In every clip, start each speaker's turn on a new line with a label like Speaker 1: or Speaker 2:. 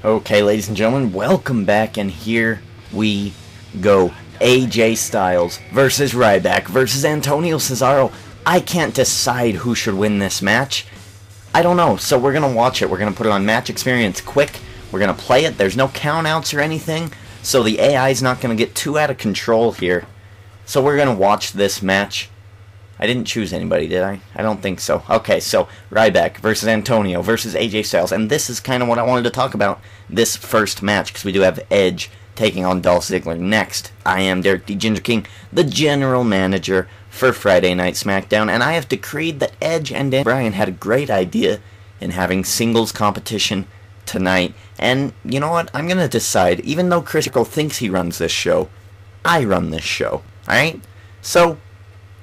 Speaker 1: Okay, ladies and gentlemen, welcome back, and here we go. AJ Styles versus Ryback versus Antonio Cesaro. I can't decide who should win this match. I don't know, so we're going to watch it. We're going to put it on Match Experience quick. We're going to play it. There's no countouts or anything, so the AI is not going to get too out of control here. So we're going to watch this match. I didn't choose anybody, did I? I don't think so. Okay, so Ryback versus Antonio versus AJ Styles. And this is kind of what I wanted to talk about, this first match, because we do have Edge taking on Dolph Ziggler next. I am Derek the Ginger King, the general manager for Friday Night Smackdown, and I have decreed that Edge and Dan Bryan had a great idea in having singles competition tonight. And you know what? I'm going to decide, even though Chris Jericho thinks he runs this show, I run this show. Alright? So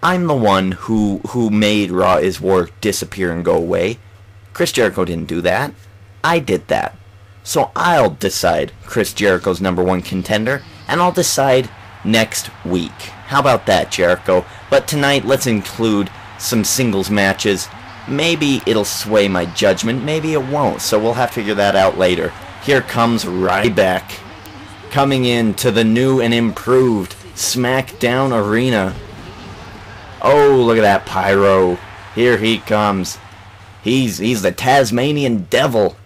Speaker 1: I'm the one who made Raw is War disappear and go away. Chris Jericho didn't do that. I did that. So I'll decide Chris Jericho's #1 contender, and I'll decide next week. How about that, Jericho? But tonight, let's include some singles matches. Maybe it'll sway my judgment, maybe it won't, so we'll have to figure that out later. Here comes Ryback, coming in to the new and improved Smackdown Arena. Oh, look at that pyro. Here he comes. He's the Tasmanian devil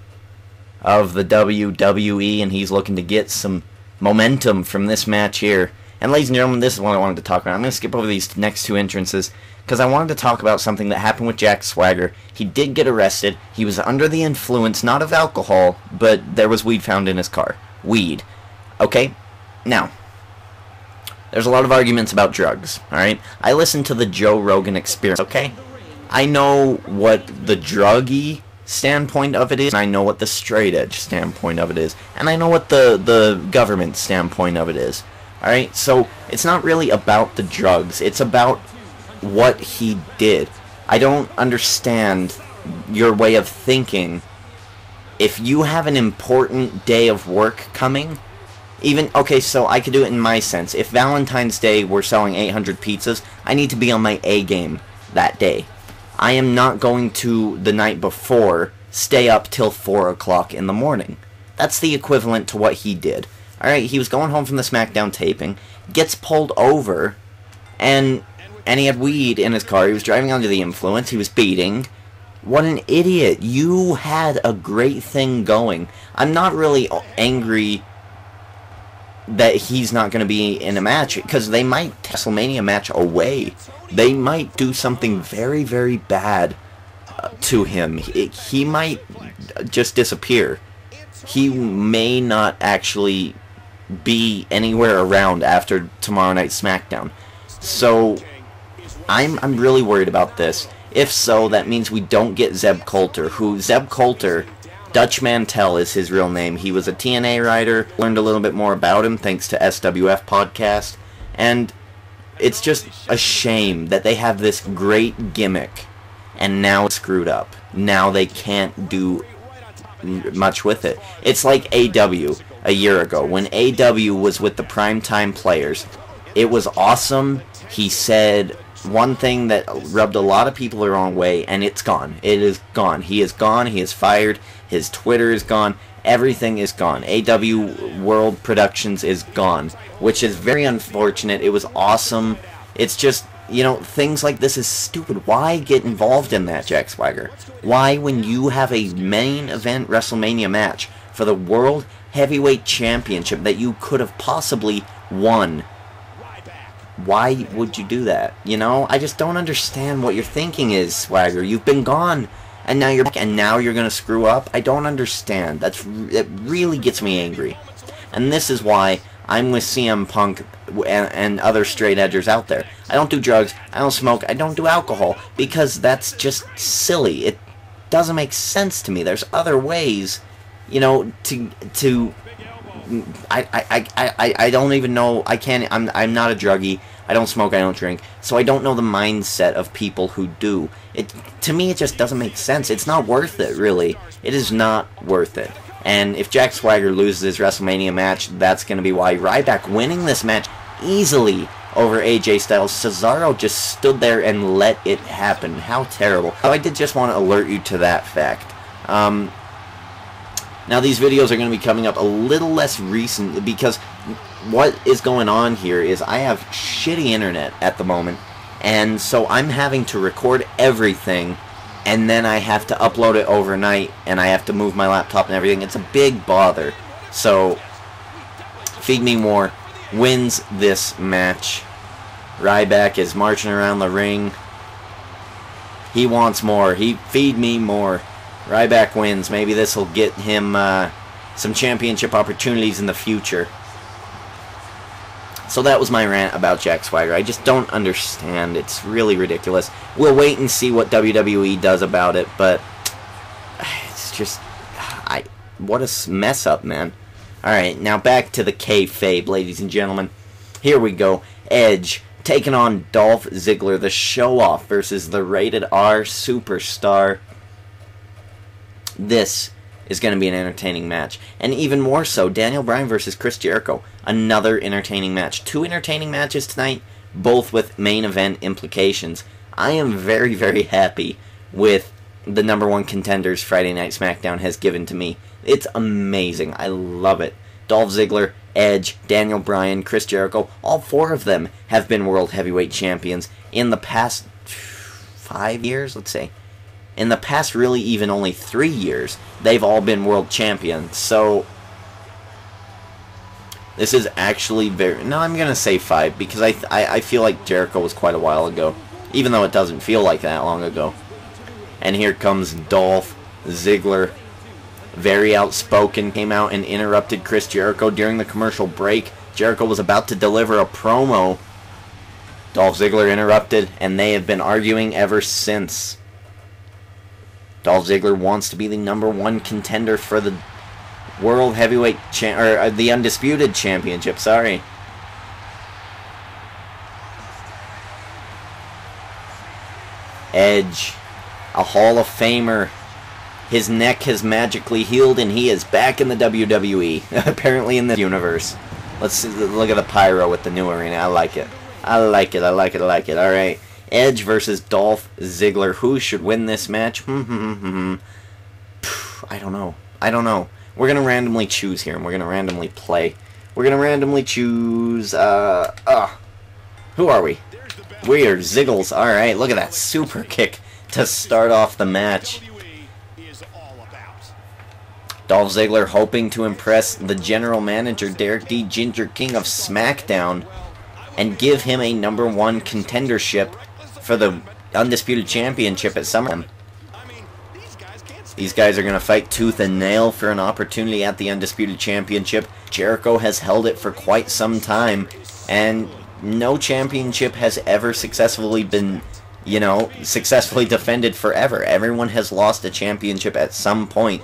Speaker 1: of the WWE, and he's looking to get some momentum from this match here. And ladies and gentlemen, this is what I wanted to talk about. I'm going to skip over these next two entrances because I wanted to talk about something that happened with Jack Swagger. He did get arrested. He was under the influence, not of alcohol, but there was weed found in his car. Weed. Okay? Now, there's a lot of arguments about drugs, alright? I listened to the Joe Rogan Experience, okay? I know what the druggy standpoint of it is, and I know what the straight edge standpoint of it is, and I know what the government standpoint of it is. Alright, so it's not really about the drugs, it's about what he did. I don't understand your way of thinking. If you have an important day of work coming, even, okay, so I could do it in my sense. If Valentine's Day we're selling 800 pizzas, I need to be on my A game that day. I am not going to, the night before, stay up till 4 o'clock in the morning. That's the equivalent to what he did. Alright, he was going home from the Smackdown taping, gets pulled over, and he had weed in his car. He was driving under the influence. He was speeding. What an idiot. You had a great thing going. I'm not really angry that he's not going to be in a match, because they might take WrestleMania match away. They might do something very, very bad to him. He might just disappear. He may not actually be anywhere around after tomorrow night's SmackDown. So I'm really worried about this. If so, that means we don't get Zeb Coulter, Zeb Coulter, Dutch Mantel is his real name. He was a TNA writer. Learned a little bit more about him thanks to SWF podcast. And it's just a shame that they have this great gimmick and now it's screwed up. Now they can't do much with it. It's like AW a year ago. When AW was with the primetime players, it was awesome. He said one thing that rubbed a lot of people the wrong way, and it's gone. It is gone. He is gone. He is fired. His Twitter is gone. Everything is gone. AW World Productions is gone, which is very unfortunate. It was awesome. It's just, you know, things like this is stupid. Why get involved in that, Jack Swagger? Why, when you have a main event WrestleMania match for the World Heavyweight Championship that you could have possibly won, why would you do that? You know, I just don't understand what your thinking is, Swagger. You've been gone, and now you're back, and now you're gonna screw up? I don't understand. It really gets me angry. And this is why I'm with CM Punk and other straight edgers out there. I don't do drugs, I don't smoke, I don't do alcohol, because that's just silly. It doesn't make sense to me. There's other ways, you know, I don't even know. I'm not a druggie. I don't smoke, I don't drink, so I don't know the mindset of people who do. To me, it just doesn't make sense. It's not worth it, really. It is not worth it. And if Jack Swagger loses his WrestleMania match, that's going to be why. Ryback winning this match easily over AJ Styles. Cesaro just stood there and let it happen. How terrible. So I did just want to alert you to that fact. Now these videos are going to be coming up a little less recent because what is going on here is I have shitty internet at the moment, and so I'm having to record everything, and then I have to upload it overnight, and I have to move my laptop and everything. It's a big bother. So Feed Me More wins this match. Ryback is marching around the ring. He wants more. Feed me more. Ryback wins. Maybe this will get him some championship opportunities in the future. So that was my rant about Jack Swagger. I just don't understand. It's really ridiculous. We'll wait and see what WWE does about it, but it's just... what a mess up, man. Alright, now back to the kayfabe, ladies and gentlemen. Here we go. Edge taking on Dolph Ziggler, the Show Off versus the Rated R Superstar. This is going to be an entertaining match. And even more so, Daniel Bryan versus Chris Jericho. Another entertaining match. 2 entertaining matches tonight, both with main event implications. I am very, very happy with the #1 contenders Friday Night SmackDown has given to me. It's amazing. I love it. Dolph Ziggler, Edge, Daniel Bryan, Chris Jericho, all 4 of them have been World Heavyweight Champions in the past 5 years, let's say. In the past, really, even only 3 years, they've all been World Champions. So, this is actually very... No, I'm going to say 5, because I feel like Jericho was quite a while ago, even though it doesn't feel like that long ago. And here comes Dolph Ziggler. Very outspoken, came out and interrupted Chris Jericho during the commercial break. Jericho was about to deliver a promo. Dolph Ziggler interrupted, and they have been arguing ever since. Dolph Ziggler wants to be the #1 contender for the World Heavyweight the Undisputed Championship, sorry. Edge, a Hall of Famer. His neck has magically healed, and he is back in the WWE. Apparently in the universe. Let's look at the pyro with the new arena. I like it. I like it. I like it. I like it. Alright. Edge versus Dolph Ziggler. Who should win this match? I don't know. I don't know. We're going to randomly choose here, and we're going to randomly play. We're going to randomly choose... Who are we? We are Ziggles. Alright, look at that super kick to start off the match. Dolph Ziggler hoping to impress the general manager, Derek D. Ginger King of SmackDown, and give him a #1 contendership for the Undisputed Championship at SummerSlam. These guys are going to fight tooth and nail for an opportunity at the Undisputed Championship. Jericho has held it for quite some time, and no championship has ever successfully been, successfully defended forever. Everyone has lost a championship at some point.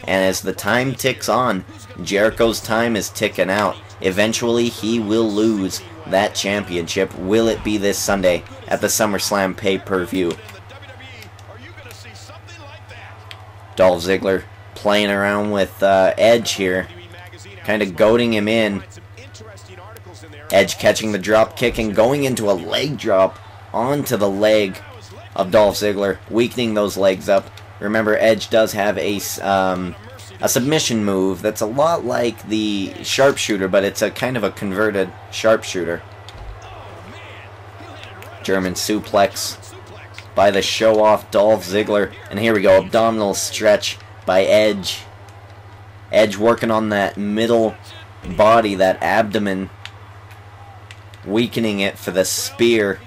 Speaker 1: And as the time ticks on, Jericho's time is ticking out. Eventually, he will lose that championship. Will it be this Sunday at the SummerSlam pay-per-view? Dolph Ziggler playing around with Edge here, kind of goading him in. Edge catching the drop kick and going into a leg drop onto the leg of Dolph Ziggler, weakening those legs up. Remember, Edge does have a submission move that's a lot like the sharpshooter, but it's a kind of a converted sharpshooter. German suplex by the show-off Dolph Ziggler. And here we go, abdominal stretch by Edge. Edge working on that middle body, that abdomen, weakening it for the spear.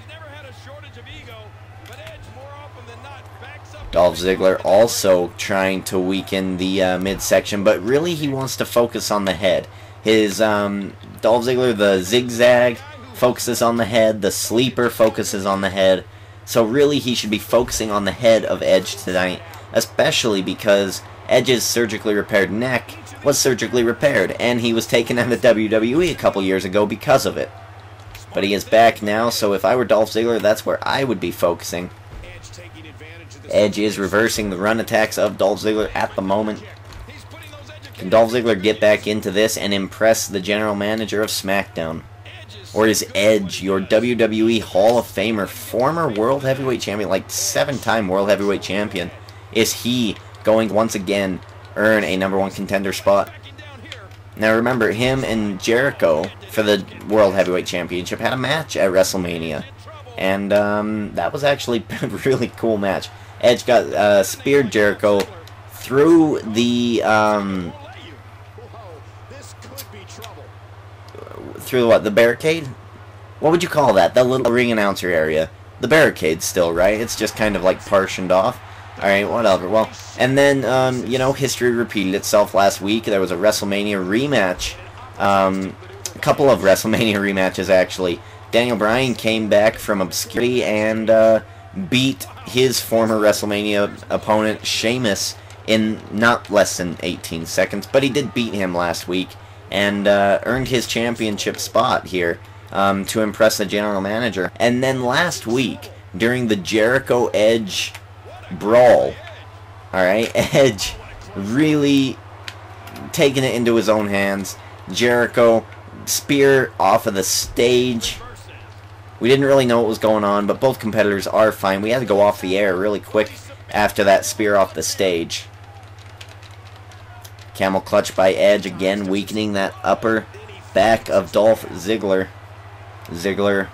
Speaker 1: Dolph Ziggler also trying to weaken the midsection, but really he wants to focus on the head. His Dolph Ziggler, the zigzag, focuses on the head. The sleeper focuses on the head. So really he should be focusing on the head of Edge tonight, especially because Edge's surgically repaired neck was surgically repaired, and he was taken out of WWE a couple years ago because of it. But he is back now, so if I were Dolph Ziggler, that's where I would be focusing. Edge is reversing the run attacks of Dolph Ziggler at the moment. Can Dolph Ziggler get back into this and impress the general manager of SmackDown? Or is Edge, your WWE Hall of Famer, former World Heavyweight Champion, like 7-time World Heavyweight Champion, is he going once again earn a #1 contender spot. Now remember, him and Jericho for the World Heavyweight Championship had a match at WrestleMania. And that was actually a really cool match. Edge got speared Jericho through the the barricade? What would you call that? The little ring announcer area. The barricade still, right? It's just kind of like partitioned off. Alright, whatever. Well, and then, you know, history repeated itself last week. There was a WrestleMania rematch. A couple of WrestleMania rematches, actually. Daniel Bryan came back from obscurity and beat his former WrestleMania opponent, Sheamus, in not less than 18 seconds. But he did beat him last week and earned his championship spot here to impress the general manager. And then last week, during the Jericho Edge brawl, alright, Edge really taking it into his own hands. Jericho, spear off of the stage. We didn't really know what was going on, but both competitors are fine. We had to go off the air really quick after that spear off the stage. Camel clutch by Edge, again weakening that upper back of Dolph Ziggler. Ziggler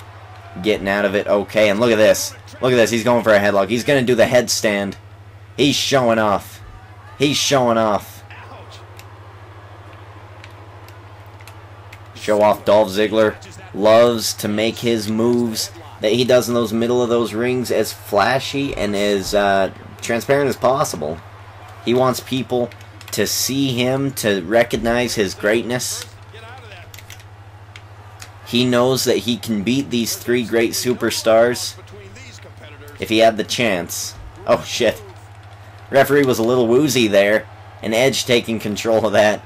Speaker 1: getting out of it okay, and look at this. Look at this, he's going for a headlock. He's going to do the headstand. He's showing off. He's showing off. Show Off Dolph Ziggler loves to make his moves that he does in those middle of those rings as flashy and as transparent as possible. He wants people to see him, to recognize his greatness. He knows that he can beat these three great superstars if he had the chance. Oh shit. Referee was a little woozy there, and Edge taking control of that,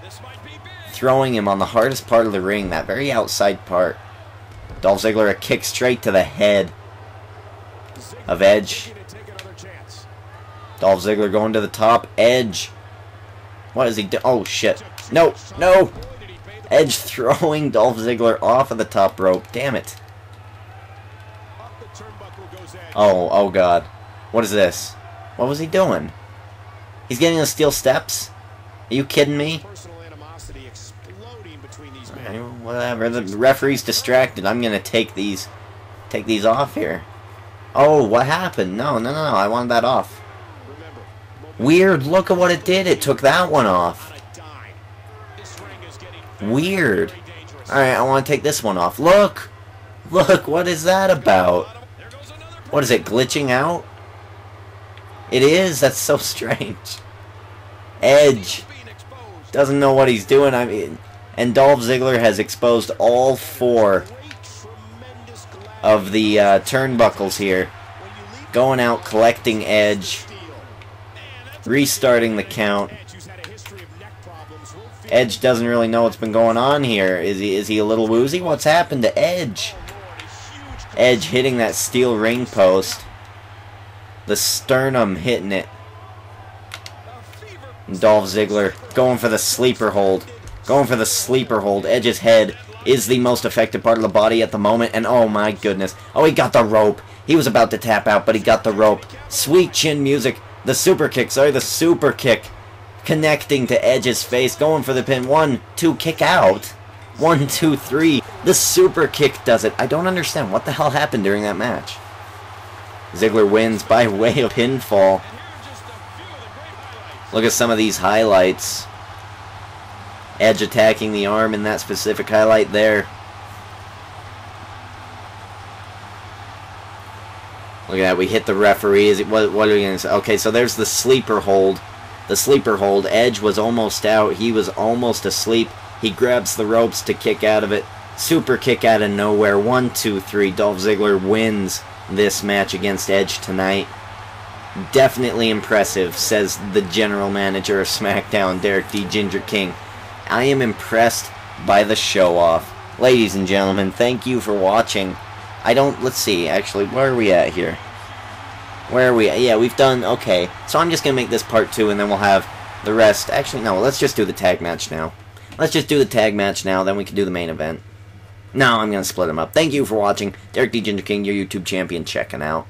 Speaker 1: throwing him on the hardest part of the ring, that very outside part. Dolph Ziggler, a kick straight to the head of Edge. Dolph Ziggler going to the top. Edge. What is he doing? Oh shit. No, no! Edge throwing Dolph Ziggler off of the top rope. Damn it. Oh, oh god. What is this? What was he doing? He's getting the steel steps? Are you kidding me? Okay, whatever. The referee's distracted. I'm gonna take these off here. Oh, what happened? No, no, no, no. I wanted that off. Weird. Look at what it did. It took that one off. Weird. Alright, I want to take this one off. Look! Look, what is that about? What is it, glitching out? It is? That's so strange. Edge doesn't know what he's doing. I mean, and Dolph Ziggler has exposed all four of the turnbuckles here. Going out, collecting Edge. Restarting the count. Edge doesn't really know what's been going on here. Is he a little woozy? What's happened to Edge? Edge hitting that steel ring post. The sternum hitting it. And Dolph Ziggler going for the sleeper hold. Going for the sleeper hold. Edge's head is the most effective part of the body at the moment. And oh my goodness. Oh, he got the rope. He was about to tap out, but he got the rope. Sweet chin music. The super kick. Sorry, the super kick. Connecting to Edge's face, going for the pin. 1, 2, kick out. 1, 2, 3. The super kick does it. I don't understand what the hell happened during that match. Ziggler wins by way of pinfall. Look at some of these highlights. Edge attacking the arm in that specific highlight there. Look at that, we hit the referee. What are we going to say? Okay, so there's the sleeper hold. The sleeper hold. Edge was almost out. He was almost asleep. He grabs the ropes to kick out of it. Super kick out of nowhere. 1, 2, 3. Dolph Ziggler wins this match against Edge tonight. Definitely impressive, says the general manager of SmackDown, Derek D. Ginger King. I am impressed by the show-off. Ladies and gentlemen, thank you for watching. Let's see, actually, where are we at here? Where are we at? Yeah, we've done, okay. So I'm just going to make this part 2, and then we'll have the rest. Actually, no, let's just do the tag match now. Let's just do the tag match now, then we can do the main event. No, I'm going to split them up. Thank you for watching. Derek D. Ginger King, your YouTube champion, checking out.